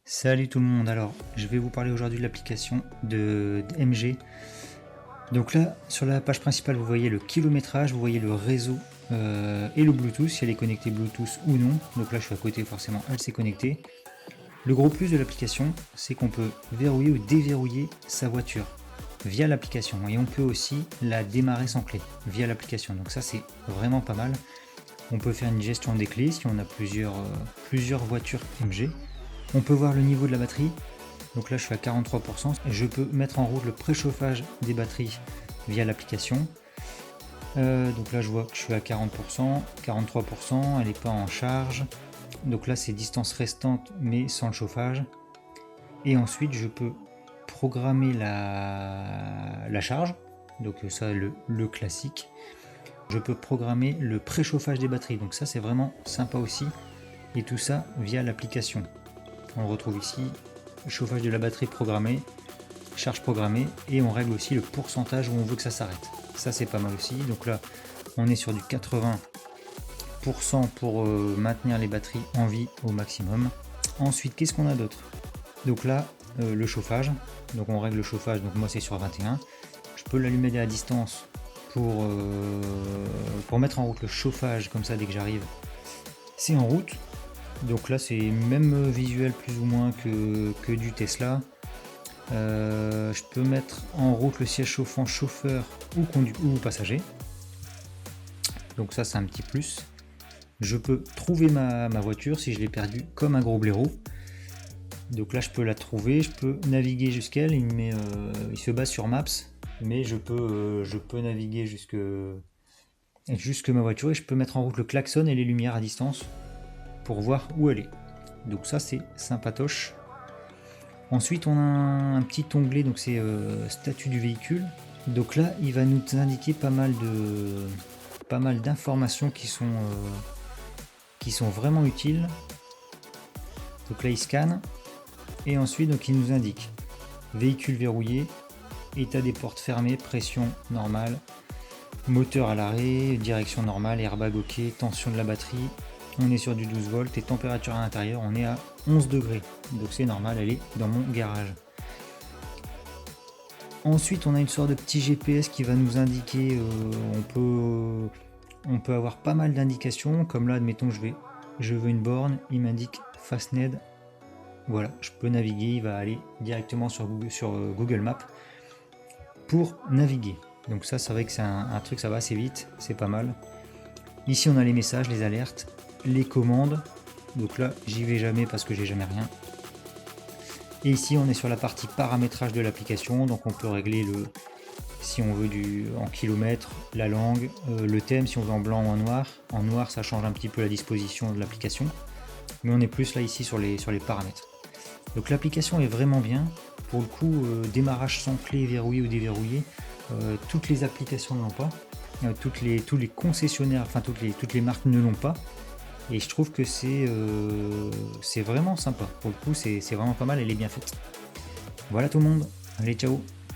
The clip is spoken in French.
Salut tout le monde, alors je vais vous parler aujourd'hui de l'application de MG. Donc là, sur la page principale, vous voyez le kilométrage, vous voyez le réseau et le Bluetooth, si elle est connectée Bluetooth ou non. Donc là, je suis à côté, forcément, elle s'est connectée. Le gros plus de l'application, c'est qu'on peut verrouiller ou déverrouiller sa voiture via l'application. Et on peut aussi la démarrer sans clé via l'application. Donc ça, c'est vraiment pas mal. On peut faire une gestion des clés si on a plusieurs voitures MG. On peut voir le niveau de la batterie. Donc là, je suis à 43%. Je peux mettre en route le préchauffage des batteries via l'application. Donc là, je vois que je suis à 40%, 43%. Elle n'est pas en charge. Donc là, c'est distance restante, mais sans le chauffage. Et ensuite, je peux programmer la charge. Donc ça, le classique. Je peux programmer le préchauffage des batteries. Donc ça, c'est vraiment sympa aussi. Et tout ça via l'application. On retrouve ici le chauffage de la batterie programmé, charge programmée, et on règle aussi le pourcentage où on veut que ça s'arrête. Ça, c'est pas mal aussi. Donc là, on est sur du 80% pour maintenir les batteries en vie au maximum. Ensuite, qu'est-ce qu'on a d'autre? Donc là, le chauffage. Donc on règle le chauffage. Donc moi, c'est sur 21. Je peux l'allumer à la distance pour mettre en route le chauffage, comme ça, dès que j'arrive, c'est en route. Donc là, c'est même visuel plus ou moins que du Tesla. Je peux mettre en route le siège chauffant chauffeur ou passager. Donc ça, c'est un petit plus. Je peux trouver ma voiture si je l'ai perdue comme un gros blaireau. Donc là, je peux la trouver, je peux naviguer jusqu'elle. Il se base sur Maps, mais je peux naviguer jusque ma voiture, et je peux mettre en route le klaxon et les lumières à distance pour voir où elle est. Donc ça, c'est sympatoche. Ensuite, on a un petit onglet, donc c'est statut du véhicule. Donc là, il va nous indiquer pas mal d'informations qui sont vraiment utiles. Donc là, il scanne, et ensuite, donc, il nous indique véhicule verrouillé, état des portes fermées, pression normale, moteur à l'arrêt, direction normale, airbag ok, tension de la batterie. On est sur du 12 volts et température à l'intérieur, on est à 11 degrés. Donc c'est normal, elle est dans mon garage. Ensuite, on a une sorte de petit GPS qui va nous indiquer, on peut avoir pas mal d'indications, comme là, admettons, je veux une borne, il m'indique Fastned. Voilà, je peux naviguer, il va aller directement sur Google Maps pour naviguer. Donc ça, c'est vrai que c'est un truc, ça va assez vite, c'est pas mal. Ici, on a les messages, les alertes, les commandes. Donc là, j'y vais jamais parce que j'ai jamais rien. Et ici, on est sur la partie paramétrage de l'application. Donc on peut régler si on veut en kilomètres, la langue, le thème, si on veut en blanc ou en noir. En noir, ça change un petit peu la disposition de l'application. Mais on est plus là ici sur les paramètres. Donc l'application est vraiment bien. Pour le coup, démarrage sans clé verrouillé ou déverrouillé, toutes les applications ne l'ont pas. Tous les concessionnaires, enfin toutes les marques ne l'ont pas. Et je trouve que c'est vraiment sympa. Pour le coup, c'est vraiment pas mal, elle est bien faite. Voilà tout le monde. Allez, ciao.